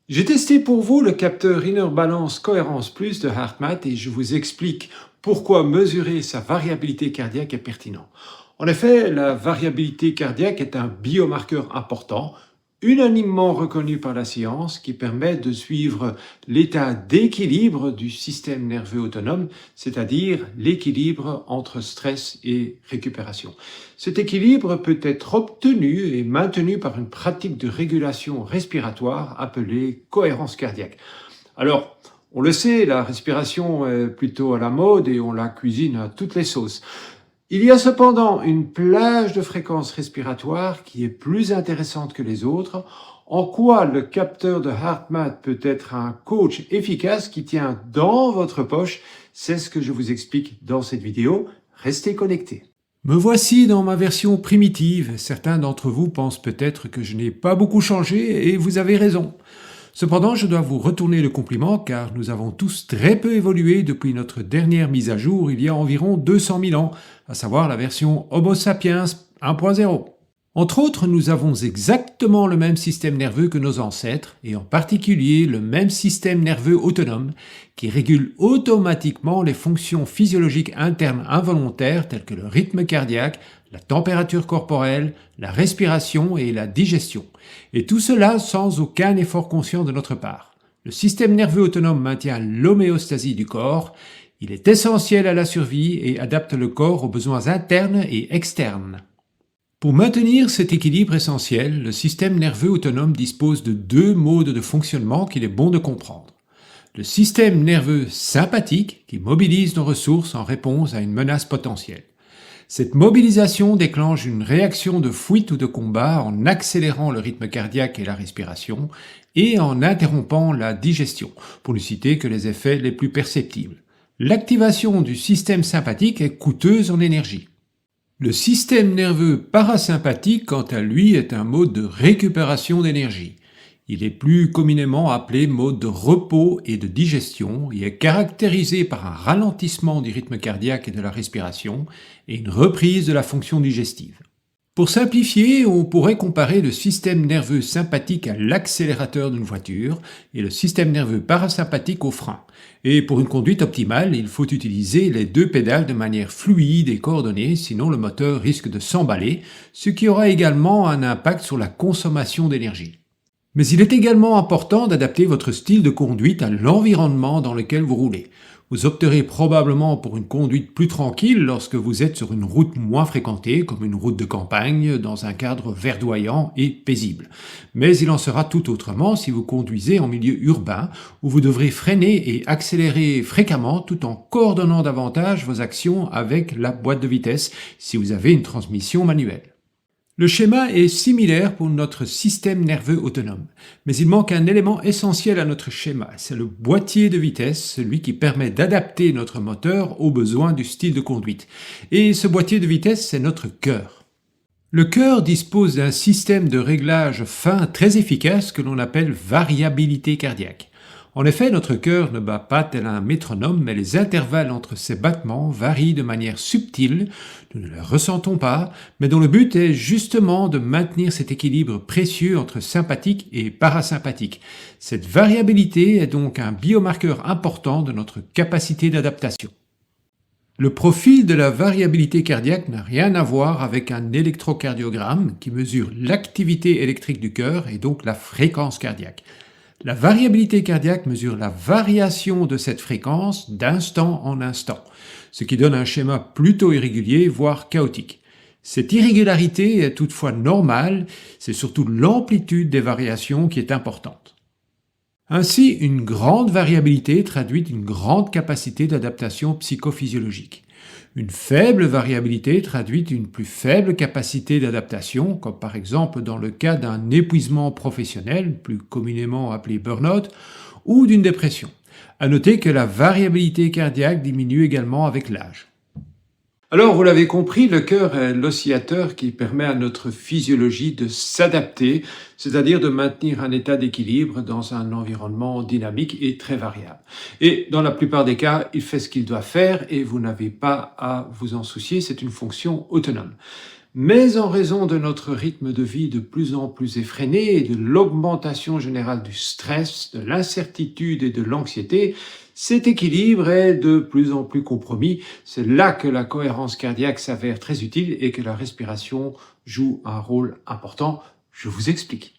J'ai testé pour vous le capteur Inner Balance Cohérence Plus de HeartMath et je vous explique pourquoi mesurer sa variabilité cardiaque est pertinent. En effet, la variabilité cardiaque est un biomarqueur important, unanimement reconnu par la science, qui permet de suivre l'état d'équilibre du système nerveux autonome, c'est-à-dire l'équilibre entre stress et récupération. Cet équilibre peut être obtenu et maintenu par une pratique de régulation respiratoire appelée cohérence cardiaque. Alors, on le sait, la respiration est plutôt à la mode et on la cuisine à toutes les sauces. Il y a cependant une plage de fréquences respiratoires qui est plus intéressante que les autres. En quoi le capteur de HeartMath peut être un coach efficace qui tient dans votre poche, c'est ce que je vous explique dans cette vidéo. Restez connectés. Me voici dans ma version primitive. Certains d'entre vous pensent peut-être que je n'ai pas beaucoup changé et vous avez raison. Cependant, je dois vous retourner le compliment car nous avons tous très peu évolué depuis notre dernière mise à jour il y a environ 200 000 ans, à savoir la version Homo sapiens 1.0. Entre autres, nous avons exactement le même système nerveux que nos ancêtres et en particulier le même système nerveux autonome qui régule automatiquement les fonctions physiologiques internes involontaires telles que le rythme cardiaque, la température corporelle, la respiration et la digestion. Et tout cela sans aucun effort conscient de notre part. Le système nerveux autonome maintient l'homéostasie du corps, il est essentiel à la survie et adapte le corps aux besoins internes et externes. Pour maintenir cet équilibre essentiel, le système nerveux autonome dispose de deux modes de fonctionnement qu'il est bon de comprendre. Le système nerveux sympathique qui mobilise nos ressources en réponse à une menace potentielle. Cette mobilisation déclenche une réaction de fuite ou de combat en accélérant le rythme cardiaque et la respiration et en interrompant la digestion, pour ne citer que les effets les plus perceptibles. L'activation du système sympathique est coûteuse en énergie. Le système nerveux parasympathique, quant à lui, est un mode de récupération d'énergie. Il est plus communément appelé mode de repos et de digestion et est caractérisé par un ralentissement du rythme cardiaque et de la respiration et une reprise de la fonction digestive. Pour simplifier, on pourrait comparer le système nerveux sympathique à l'accélérateur d'une voiture et le système nerveux parasympathique au frein. Et pour une conduite optimale, il faut utiliser les deux pédales de manière fluide et coordonnée, sinon le moteur risque de s'emballer, ce qui aura également un impact sur la consommation d'énergie. Mais il est également important d'adapter votre style de conduite à l'environnement dans lequel vous roulez. Vous opterez probablement pour une conduite plus tranquille lorsque vous êtes sur une route moins fréquentée, comme une route de campagne, dans un cadre verdoyant et paisible. Mais il en sera tout autrement si vous conduisez en milieu urbain, où vous devrez freiner et accélérer fréquemment tout en coordonnant davantage vos actions avec la boîte de vitesse, si vous avez une transmission manuelle. Le schéma est similaire pour notre système nerveux autonome, mais il manque un élément essentiel à notre schéma, c'est le boîtier de vitesse, celui qui permet d'adapter notre moteur aux besoins du style de conduite. Et ce boîtier de vitesse, c'est notre cœur. Le cœur dispose d'un système de réglage fin très efficace que l'on appelle variabilité cardiaque. En effet, notre cœur ne bat pas tel un métronome, mais les intervalles entre ses battements varient de manière subtile, nous ne les ressentons pas, mais dont le but est justement de maintenir cet équilibre précieux entre sympathique et parasympathique. Cette variabilité est donc un biomarqueur important de notre capacité d'adaptation. Le profil de la variabilité cardiaque n'a rien à voir avec un électrocardiogramme qui mesure l'activité électrique du cœur et donc la fréquence cardiaque. La variabilité cardiaque mesure la variation de cette fréquence d'instant en instant, ce qui donne un schéma plutôt irrégulier, voire chaotique. Cette irrégularité est toutefois normale, c'est surtout l'amplitude des variations qui est importante. Ainsi, une grande variabilité traduit une grande capacité d'adaptation psychophysiologique. Une faible variabilité traduit une plus faible capacité d'adaptation, comme par exemple dans le cas d'un épuisement professionnel, plus communément appelé burn-out, ou d'une dépression. À noter que la variabilité cardiaque diminue également avec l'âge. Alors, vous l'avez compris, le cœur est l'oscillateur qui permet à notre physiologie de s'adapter, c'est-à-dire de maintenir un état d'équilibre dans un environnement dynamique et très variable. Et dans la plupart des cas, il fait ce qu'il doit faire et vous n'avez pas à vous en soucier, c'est une fonction autonome. Mais en raison de notre rythme de vie de plus en plus effréné et de l'augmentation générale du stress, de l'incertitude et de l'anxiété, cet équilibre est de plus en plus compromis. C'est là que la cohérence cardiaque s'avère très utile et que la respiration joue un rôle important. Je vous explique.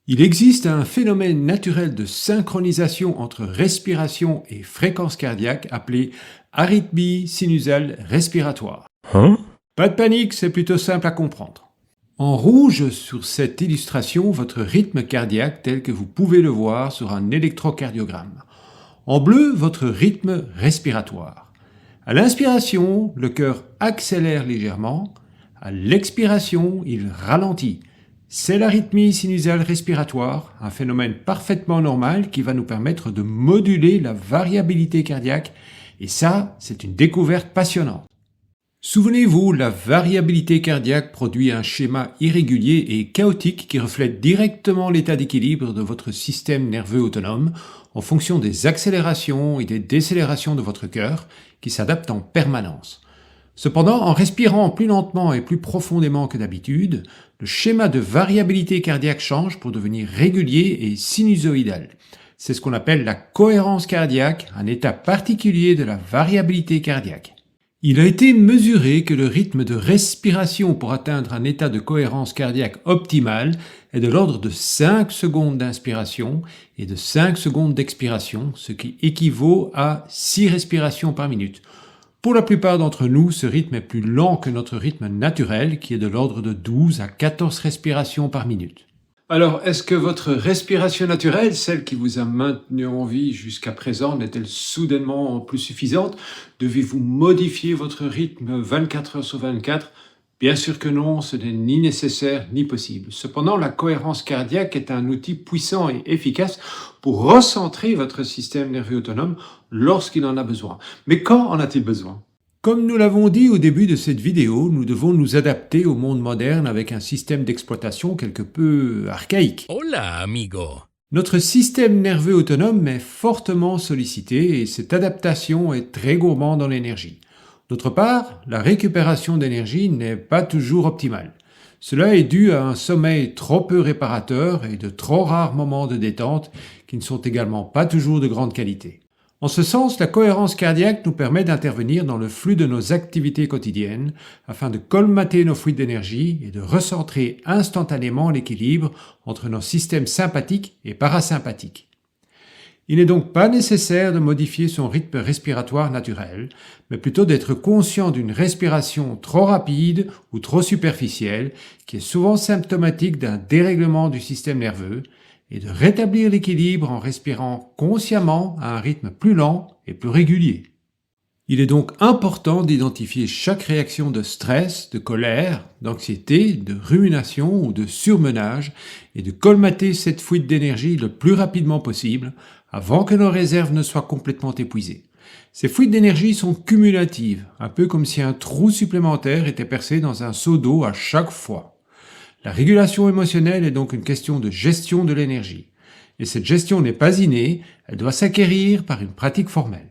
Il existe un phénomène naturel de synchronisation entre respiration et fréquence cardiaque appelé arythmie sinusale respiratoire. Pas de panique, c'est plutôt simple à comprendre. En rouge sur cette illustration, votre rythme cardiaque tel que vous pouvez le voir sur un électrocardiogramme. En bleu, votre rythme respiratoire. À l'inspiration, le cœur accélère légèrement. À l'expiration, il ralentit. C'est l'arythmie sinusale respiratoire, un phénomène parfaitement normal qui va nous permettre de moduler la variabilité cardiaque. Et ça, c'est une découverte passionnante. Souvenez-vous, la variabilité cardiaque produit un schéma irrégulier et chaotique qui reflète directement l'état d'équilibre de votre système nerveux autonome en fonction des accélérations et des décélérations de votre cœur qui s'adaptent en permanence. Cependant, en respirant plus lentement et plus profondément que d'habitude, le schéma de variabilité cardiaque change pour devenir régulier et sinusoïdal. C'est ce qu'on appelle la cohérence cardiaque, un état particulier de la variabilité cardiaque. Il a été mesuré que le rythme de respiration pour atteindre un état de cohérence cardiaque optimal est de l'ordre de 5 secondes d'inspiration et de 5 secondes d'expiration, ce qui équivaut à 6 respirations par minute. Pour la plupart d'entre nous, ce rythme est plus lent que notre rythme naturel, qui est de l'ordre de 12 à 14 respirations par minute. Alors, est-ce que votre respiration naturelle, celle qui vous a maintenu en vie jusqu'à présent, n'est-elle soudainement plus suffisante? Devez-vous modifier votre rythme 24 heures sur 24? Bien sûr que non, ce n'est ni nécessaire ni possible. Cependant, la cohérence cardiaque est un outil puissant et efficace pour recentrer votre système nerveux autonome lorsqu'il en a besoin. Mais quand en a-t-il besoin? Comme nous l'avons dit au début de cette vidéo, nous devons nous adapter au monde moderne avec un système d'exploitation quelque peu archaïque. Hola, amigo. Notre système nerveux autonome est fortement sollicité et cette adaptation est très gourmande en énergie. D'autre part, la récupération d'énergie n'est pas toujours optimale. Cela est dû à un sommeil trop peu réparateur et de trop rares moments de détente qui ne sont également pas toujours de grande qualité. En ce sens, la cohérence cardiaque nous permet d'intervenir dans le flux de nos activités quotidiennes afin de colmater nos fuites d'énergie et de recentrer instantanément l'équilibre entre nos systèmes sympathiques et parasympathiques. Il n'est donc pas nécessaire de modifier son rythme respiratoire naturel, mais plutôt d'être conscient d'une respiration trop rapide ou trop superficielle, qui est souvent symptomatique d'un dérèglement du système nerveux, et de rétablir l'équilibre en respirant consciemment à un rythme plus lent et plus régulier. Il est donc important d'identifier chaque réaction de stress, de colère, d'anxiété, de rumination ou de surmenage et de colmater cette fuite d'énergie le plus rapidement possible avant que nos réserves ne soient complètement épuisées. Ces fuites d'énergie sont cumulatives, un peu comme si un trou supplémentaire était percé dans un seau d'eau à chaque fois. La régulation émotionnelle est donc une question de gestion de l'énergie. Et cette gestion n'est pas innée, elle doit s'acquérir par une pratique formelle.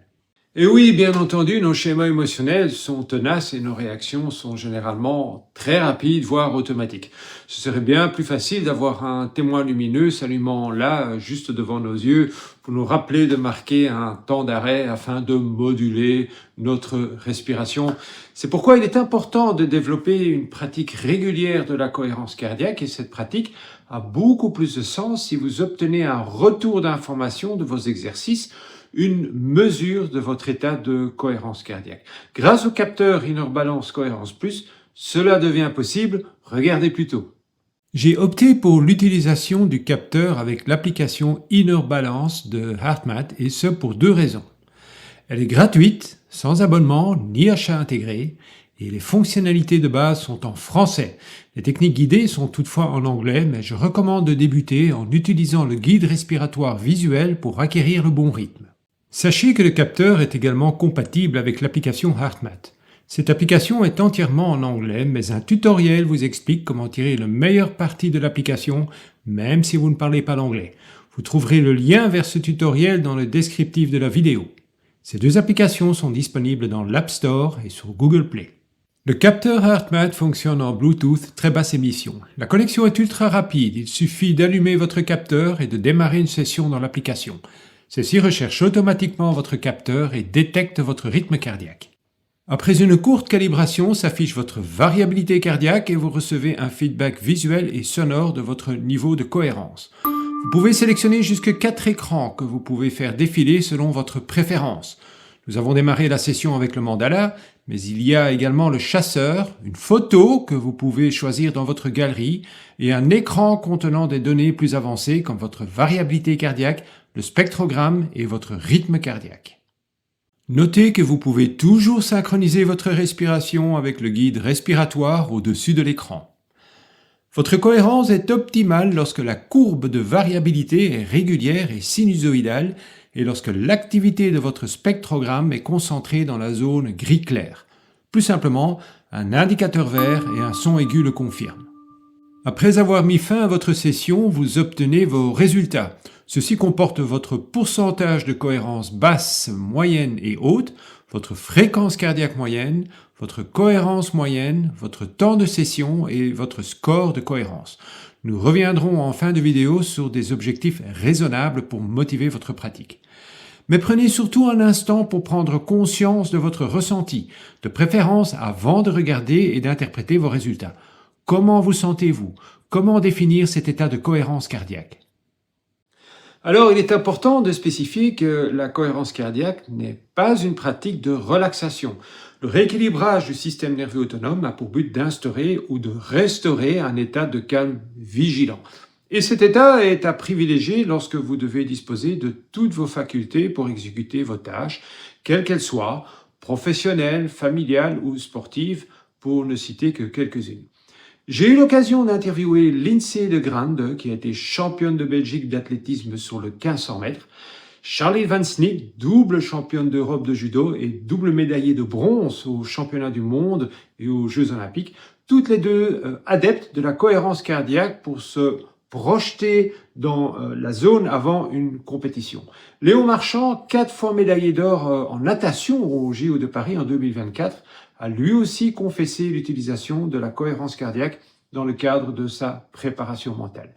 Et oui, bien entendu, nos schémas émotionnels sont tenaces et nos réactions sont généralement très rapides, voire automatiques. Ce serait bien plus facile d'avoir un témoin lumineux s'allumant là, juste devant nos yeux, pour nous rappeler de marquer un temps d'arrêt afin de moduler notre respiration. C'est pourquoi il est important de développer une pratique régulière de la cohérence cardiaque et cette pratique a beaucoup plus de sens si vous obtenez un retour d'information de vos exercices, une mesure de votre état de cohérence cardiaque. Grâce au capteur Inner Balance Cohérence Plus, cela devient possible. Regardez plutôt. J'ai opté pour l'utilisation du capteur avec l'application Inner Balance de HeartMath et ce pour 2 raisons. Elle est gratuite, sans abonnement ni achat intégré et les fonctionnalités de base sont en français. Les techniques guidées sont toutefois en anglais, mais je recommande de débuter en utilisant le guide respiratoire visuel pour acquérir le bon rythme. Sachez que le capteur est également compatible avec l'application HeartMath. Cette application est entièrement en anglais, mais un tutoriel vous explique comment tirer le meilleur parti de l'application, même si vous ne parlez pas l'anglais. Vous trouverez le lien vers ce tutoriel dans le descriptif de la vidéo. Ces 2 applications sont disponibles dans l'App Store et sur Google Play. Le capteur HeartMath fonctionne en Bluetooth très basse émission. La connexion est ultra rapide, il suffit d'allumer votre capteur et de démarrer une session dans l'application. Celle-ci recherche automatiquement votre capteur et détecte votre rythme cardiaque. Après une courte calibration, s'affiche votre variabilité cardiaque et vous recevez un feedback visuel et sonore de votre niveau de cohérence. Vous pouvez sélectionner jusque 4 écrans que vous pouvez faire défiler selon votre préférence. Nous avons démarré la session avec le mandala, mais il y a également le chasseur, une photo que vous pouvez choisir dans votre galerie et un écran contenant des données plus avancées comme votre variabilité cardiaque, le spectrogramme et votre rythme cardiaque. Notez que vous pouvez toujours synchroniser votre respiration avec le guide respiratoire au-dessus de l'écran. Votre cohérence est optimale lorsque la courbe de variabilité est régulière et sinusoïdale et lorsque l'activité de votre spectrogramme est concentrée dans la zone gris clair. Plus simplement, un indicateur vert et un son aigu le confirment. Après avoir mis fin à votre session, vous obtenez vos résultats. Ceci comporte votre pourcentage de cohérence basse, moyenne et haute, votre fréquence cardiaque moyenne, votre cohérence moyenne, votre temps de session et votre score de cohérence. Nous reviendrons en fin de vidéo sur des objectifs raisonnables pour motiver votre pratique. Mais prenez surtout un instant pour prendre conscience de votre ressenti, de préférence avant de regarder et d'interpréter vos résultats. Comment vous sentez-vous? Comment définir cet état de cohérence cardiaque? Alors, il est important de spécifier que la cohérence cardiaque n'est pas une pratique de relaxation. Le rééquilibrage du système nerveux autonome a pour but d'instaurer ou de restaurer un état de calme vigilant. Et cet état est à privilégier lorsque vous devez disposer de toutes vos facultés pour exécuter vos tâches, quelles qu'elles soient, professionnelles, familiales ou sportives, pour ne citer que quelques-unes. J'ai eu l'occasion d'interviewer Lindsay de Grande, qui a été championne de Belgique d'athlétisme sur le 1500 mètres, Charlie Van Snick, double championne d'Europe de judo et double médaillée de bronze aux championnats du monde et aux Jeux olympiques, toutes les deux adeptes de la cohérence cardiaque pour se projeter dans la zone avant une compétition. Léon Marchand, 4 fois médaillé d'or en natation au JO de Paris en 2024, a lui aussi confessé l'utilisation de la cohérence cardiaque dans le cadre de sa préparation mentale.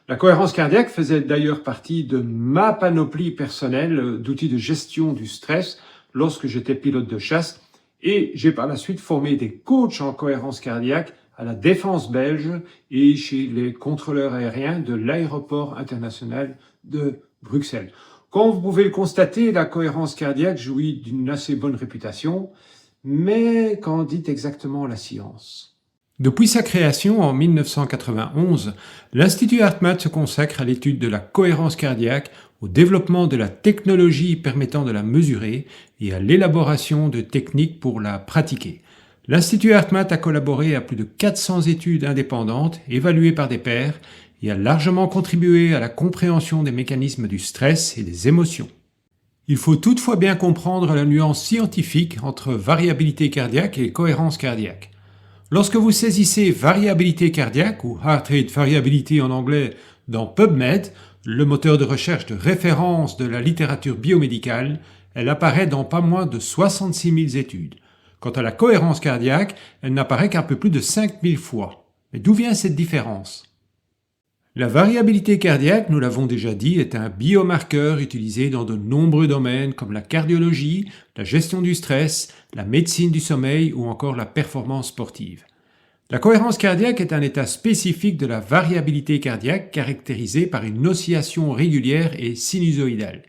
La cohérence cardiaque faisait d'ailleurs partie de ma panoplie personnelle d'outils de gestion du stress lorsque j'étais pilote de chasse et j'ai par la suite formé des coachs en cohérence cardiaque à la Défense belge et chez les contrôleurs aériens de l'aéroport international de Bruxelles. Comme vous pouvez le constater, la cohérence cardiaque jouit d'une assez bonne réputation, mais qu'en dit exactement la science? Depuis sa création en 1991, l'Institut HeartMath se consacre à l'étude de la cohérence cardiaque, au développement de la technologie permettant de la mesurer et à l'élaboration de techniques pour la pratiquer. L'Institut HeartMath a collaboré à plus de 400 études indépendantes évaluées par des pairs et a largement contribué à la compréhension des mécanismes du stress et des émotions. Il faut toutefois bien comprendre la nuance scientifique entre variabilité cardiaque et cohérence cardiaque. Lorsque vous saisissez variabilité cardiaque ou heart rate variability en anglais dans PubMed, le moteur de recherche de référence de la littérature biomédicale, elle apparaît dans pas moins de 66 000 études. Quant à la cohérence cardiaque, elle n'apparaît qu'un peu plus de 5 000 fois. Mais d'où vient cette différence? La variabilité cardiaque, nous l'avons déjà dit, est un biomarqueur utilisé dans de nombreux domaines comme la cardiologie, la gestion du stress, la médecine du sommeil ou encore la performance sportive. La cohérence cardiaque est un état spécifique de la variabilité cardiaque caractérisé par une oscillation régulière et sinusoïdale.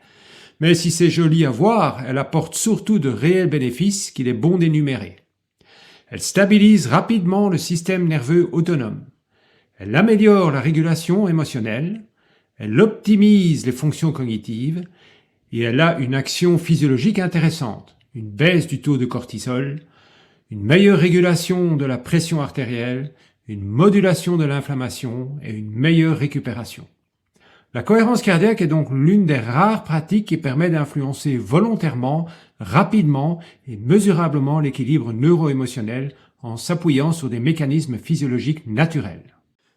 Mais si c'est joli à voir, elle apporte surtout de réels bénéfices qu'il est bon d'énumérer. Elle stabilise rapidement le système nerveux autonome. Elle améliore la régulation émotionnelle, elle optimise les fonctions cognitives et elle a une action physiologique intéressante, une baisse du taux de cortisol, une meilleure régulation de la pression artérielle, une modulation de l'inflammation et une meilleure récupération. La cohérence cardiaque est donc l'une des rares pratiques qui permet d'influencer volontairement, rapidement et mesurablement l'équilibre neuro-émotionnel en s'appuyant sur des mécanismes physiologiques naturels.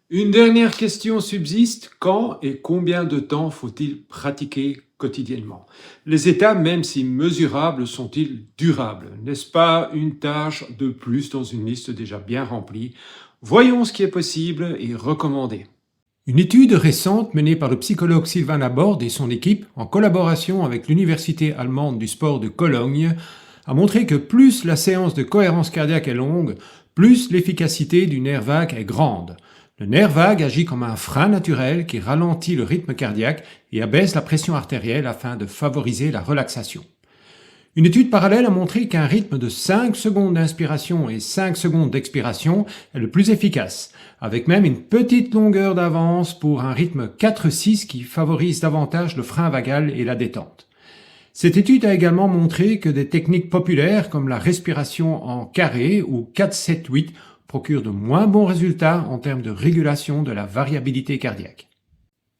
Une dernière question subsiste, quand et combien de temps faut-il pratiquer quotidiennement? Les états, même si mesurables, sont-ils durables? N'est-ce pas une tâche de plus dans une liste déjà bien remplie? Voyons ce qui est possible et recommandé. Une étude récente menée par le psychologue Sylvain Laborde et son équipe, en collaboration avec l'Université allemande du sport de Cologne, a montré que plus la séance de cohérence cardiaque est longue, plus l'efficacité du nerf vague est grande. Le nerf vague agit comme un frein naturel qui ralentit le rythme cardiaque et abaisse la pression artérielle afin de favoriser la relaxation. Une étude parallèle a montré qu'un rythme de 5 secondes d'inspiration et 5 secondes d'expiration est le plus efficace, avec même une petite longueur d'avance pour un rythme 4-6 qui favorise davantage le frein vagal et la détente. Cette étude a également montré que des techniques populaires comme la respiration en carré ou 4-7-8 procurent de moins bons résultats en termes de régulation de la variabilité cardiaque.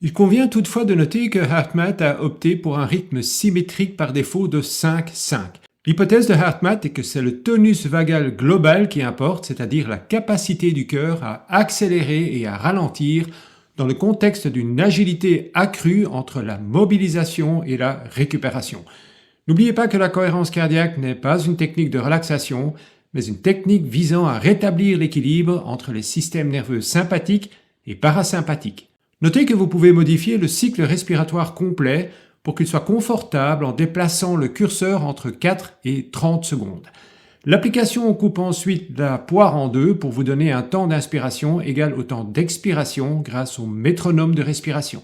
Il convient toutefois de noter que HeartMath a opté pour un rythme symétrique par défaut de 5-5. L'hypothèse de HeartMath est que c'est le tonus vagal global qui importe, c'est-à-dire la capacité du cœur à accélérer et à ralentir dans le contexte d'une agilité accrue entre la mobilisation et la récupération. N'oubliez pas que la cohérence cardiaque n'est pas une technique de relaxation, mais une technique visant à rétablir l'équilibre entre les systèmes nerveux sympathiques et parasympathiques. Notez que vous pouvez modifier le cycle respiratoire complet pour qu'il soit confortable en déplaçant le curseur entre 4 et 30 secondes. L'application coupe ensuite la poire en deux pour vous donner un temps d'inspiration égal au temps d'expiration grâce au métronome de respiration.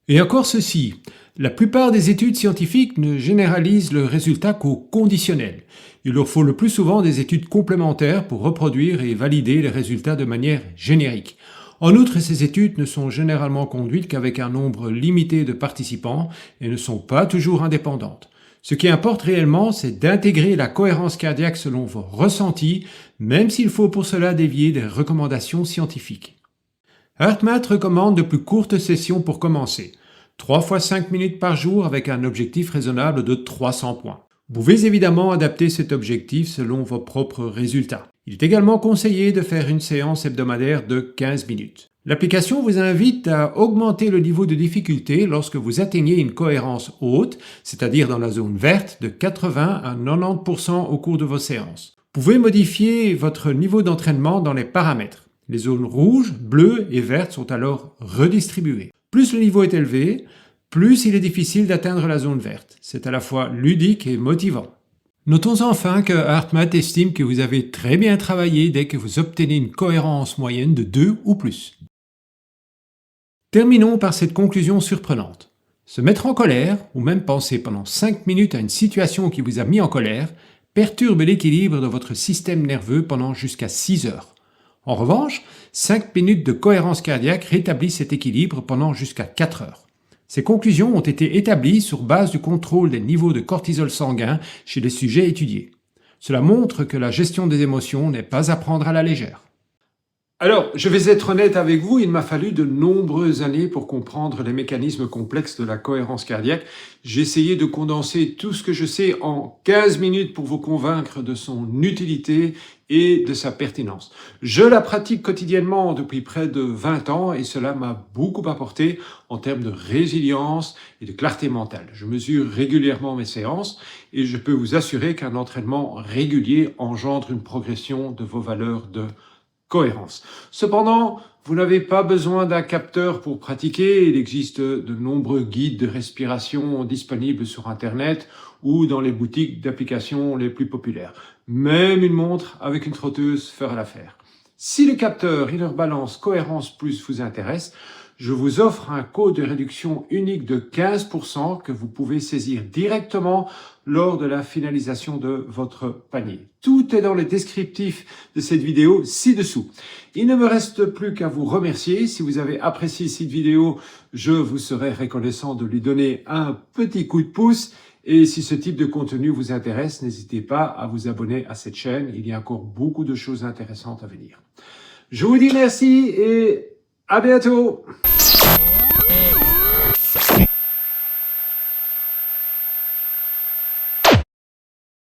Et encore ceci, la plupart des études scientifiques ne généralisent le résultat qu'au conditionnel. Il leur faut le plus souvent des études complémentaires pour reproduire et valider les résultats de manière générique. En outre, ces études ne sont généralement conduites qu'avec un nombre limité de participants et ne sont pas toujours indépendantes. Ce qui importe réellement, c'est d'intégrer la cohérence cardiaque selon vos ressentis, même s'il faut pour cela dévier des recommandations scientifiques. HeartMath recommande de plus courtes sessions pour commencer, 3 fois 5 minutes par jour avec un objectif raisonnable de 300 points. Vous pouvez évidemment adapter cet objectif selon vos propres résultats. Il est également conseillé de faire une séance hebdomadaire de 15 minutes. L'application vous invite à augmenter le niveau de difficulté lorsque vous atteignez une cohérence haute, c'est-à-dire dans la zone verte, de 80 à 90% au cours de vos séances. Vous pouvez modifier votre niveau d'entraînement dans les paramètres. Les zones rouges, bleues et vertes sont alors redistribuées. Plus le niveau est élevé, plus il est difficile d'atteindre la zone verte. C'est à la fois ludique et motivant. Notons enfin que HeartMath estime que vous avez très bien travaillé dès que vous obtenez une cohérence moyenne de 2 ou plus. Terminons par cette conclusion surprenante. Se mettre en colère, ou même penser pendant 5 minutes à une situation qui vous a mis en colère, perturbe l'équilibre de votre système nerveux pendant jusqu'à 6 heures. En revanche, 5 minutes de cohérence cardiaque rétablissent cet équilibre pendant jusqu'à 4 heures. Ces conclusions ont été établies sur base du contrôle des niveaux de cortisol sanguin chez les sujets étudiés. Cela montre que la gestion des émotions n'est pas à prendre à la légère. Alors, je vais être honnête avec vous, il m'a fallu de nombreuses années pour comprendre les mécanismes complexes de la cohérence cardiaque. J'ai essayé de condenser tout ce que je sais en 15 minutes pour vous convaincre de son utilité et de sa pertinence. Je la pratique quotidiennement depuis près de 20 ans et cela m'a beaucoup apporté en termes de résilience et de clarté mentale. Je mesure régulièrement mes séances et je peux vous assurer qu'un entraînement régulier engendre une progression de vos valeurs de cohérence. Cependant, vous n'avez pas besoin d'un capteur pour pratiquer. Il existe de nombreux guides de respiration disponibles sur Internet ou dans les boutiques d'applications les plus populaires. Même une montre avec une trotteuse fera l'affaire. Si le capteur Inner Balance Cohérence Plus vous intéresse, je vous offre un code de réduction unique de 15% que vous pouvez saisir directement lors de la finalisation de votre panier. Tout est dans le descriptif de cette vidéo ci-dessous. Il ne me reste plus qu'à vous remercier. Si vous avez apprécié cette vidéo, je vous serai reconnaissant de lui donner un petit coup de pouce. Et si ce type de contenu vous intéresse, n'hésitez pas à vous abonner à cette chaîne. Il y a encore beaucoup de choses intéressantes à venir. Je vous dis merci et à bientôt!